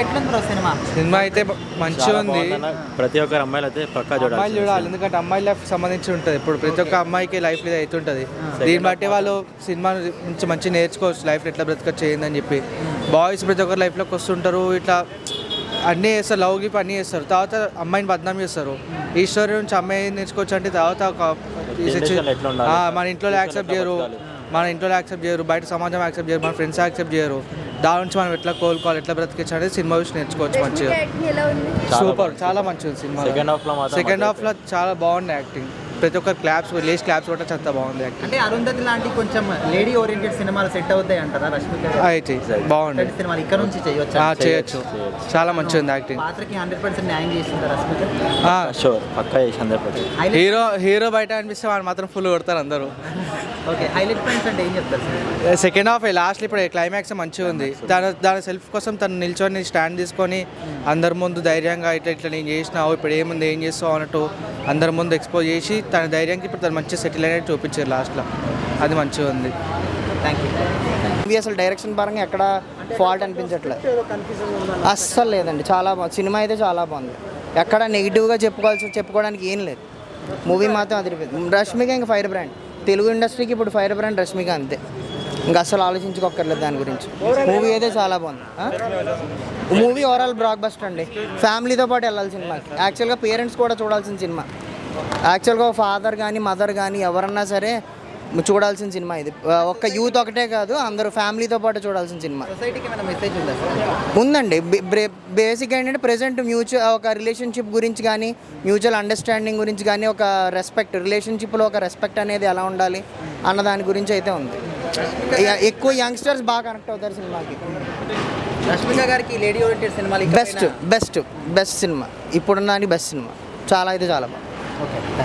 ఎట్లుంది bro cinema? Cinema అయితే మంచిగా ఉంది. ప్రతి ఒక్కరు అమ్మాయిలు అయితే పక్కా అమ్మాయిలు చూడాలి, ఎందుకంటే అమ్మాయి లైఫ్ సంబంధించి ఉంటుంది. ఇప్పుడు ప్రతి ఒక్క అమ్మాయికి లైఫ్ ఇది అవుతుంటుంది. దీన్ని బట్టి వాళ్ళు సినిమా నుంచి మంచి నేర్చుకోవచ్చు, లైఫ్ ఎట్లా బ్రతకచ్చు ఏందని చెప్పి. బాయ్స్ ప్రతి ఒక్కరు లైఫ్లోకి వస్తుంటారు, ఇట్లా అన్నీ చేస్తారు, లవ్ గిప్ అన్నీ చేస్తారు. తర్వాత అమ్మాయిని బదనాం చేస్తారు. ఈ స్టోరీ నుంచి అమ్మాయి నేర్చుకోవచ్చు అంటే తర్వాత మన ఇంట్లో యాక్సెప్ట్ చేయరు, బయట సమాజం యాక్సెప్ట్ చేయరు, మన ఫ్రెండ్స్ యాక్సెప్ట్ చేయరు. దాని నుంచి మనం ఎట్లా కోలుకోవాలి, ఎట్లా బ్రతికించాలి అనేది సినిమా చూసి నేర్చుకోవచ్చు మంచిగా. సూపర్, చాలా మంచిది సినిమా. సెకండ్ హాఫ్లో చాలా బాగుంది యాక్టింగ్. ప్రతి ఒక్కరు లేచి క్లాప్స్ కూడా చాలా బాగుంది యాక్టింగ్. అంటే అరుంధతి లాంటి కొంచెం లేడీ ఓరియంటెడ్ సినిమాలు సెట్ అవుతాయి అంటారా రష్మిక? అయితే బాగుంది సినిమాలు ఇక్కడ నుంచి చేయొచ్చు. చాలా మంచిగా ఉంది యాక్టింగ్. పాత్రకి 100% న్యాయం చేసింది రష్మిక. హీరో బయట అనిపిస్తే వాళ్ళు మాత్రం ఫుల్ కొడతారు అందరూ. ఓకే, హైలైట్ పాయింట్స్ అంటే ఏం చెప్తారు? సెకండ్ హాఫ్ లాస్ట్ ఇప్పుడు క్లైమాక్స్ మంచిగా ఉంది. దాని సెల్ఫ్ కోసం తను నిల్చొని స్టాండ్ తీసుకొని అందరి ముందు ధైర్యంగా ఇట్లా నేను చేసినావు, ఇప్పుడు ఏముంది ఏం చేస్తావు అన్నట్టు అందరి ముందు ఎక్స్పోజ్ చేసి తన ధైర్యానికి ఇప్పుడు తను మంచిగా సెటిల్ అయినట్టు చూపించారు లాస్ట్లో. అది మంచిగా ఉంది. Thank you. మూవీ అసలు డైరెక్షన్ పరంగా ఎక్కడ ఫాల్ట్ అనిపించట్లేదు, అస్సలు లేదండి. చాలా బాగుంది సినిమా, అయితే చాలా బాగుంది. ఎక్కడ నెగిటివ్గా చెప్పుకోవడానికి ఏం లేదు. మూవీ మాత్రం అదిరిపోయింది. రష్మిక ఇంకా ఫైర్ బ్రాండ్, తెలుగు ఇండస్ట్రీకి ఇప్పుడు ఫైర్ బ్రాండ్ రష్మిక, అంతే. ఇంకా అసలు ఆలోచించుకోక్కర్లేదు దాని గురించి. మూవీ అయితే చాలా బాగుంది. మూవీ ఓవరాల్ బ్లాక్ బస్టర్ అండి. ఫ్యామిలీతో పాటు వెళ్ళాలి సినిమాకి. యాక్చువల్గా పేరెంట్స్ కూడా చూడాల్సిన సినిమా. యాక్చువల్గా ఫాదర్ కానీ మదర్ కానీ ఎవరన్నా సరే చూడాల్సిన సినిమా ఇది. ఒక్క యూత్ ఒకటే కాదు, అందరూ ఫ్యామిలీతో పాటు చూడాల్సిన సినిమా. సొసైటీకి ఏమైనా మెసేజ్ ఉందా? ఉందండి. బేసిక్ ఏంటంటే ప్రెజెంట్ ఒక రిలేషన్షిప్ గురించి కానీ, మ్యూచువల్ అండర్స్టాండింగ్ గురించి కానీ, ఒక రెస్పెక్ట్, రిలేషన్షిప్లో ఒక రెస్పెక్ట్ అనేది ఎలా ఉండాలి అన్న దాని గురించి అయితే ఉంది. ఎక్కువ యంగ్స్టర్స్ బాగా కనెక్ట్ అవుతారు సినిమాకి. రష్మిక గారికి లేడీ ఓరియంటెడ్ సినిమాలు బెస్ట్ సినిమా, ఇప్పుడున్న బెస్ట్ సినిమా. చాలా అయితే చాలా బాగుంది. ఓకే.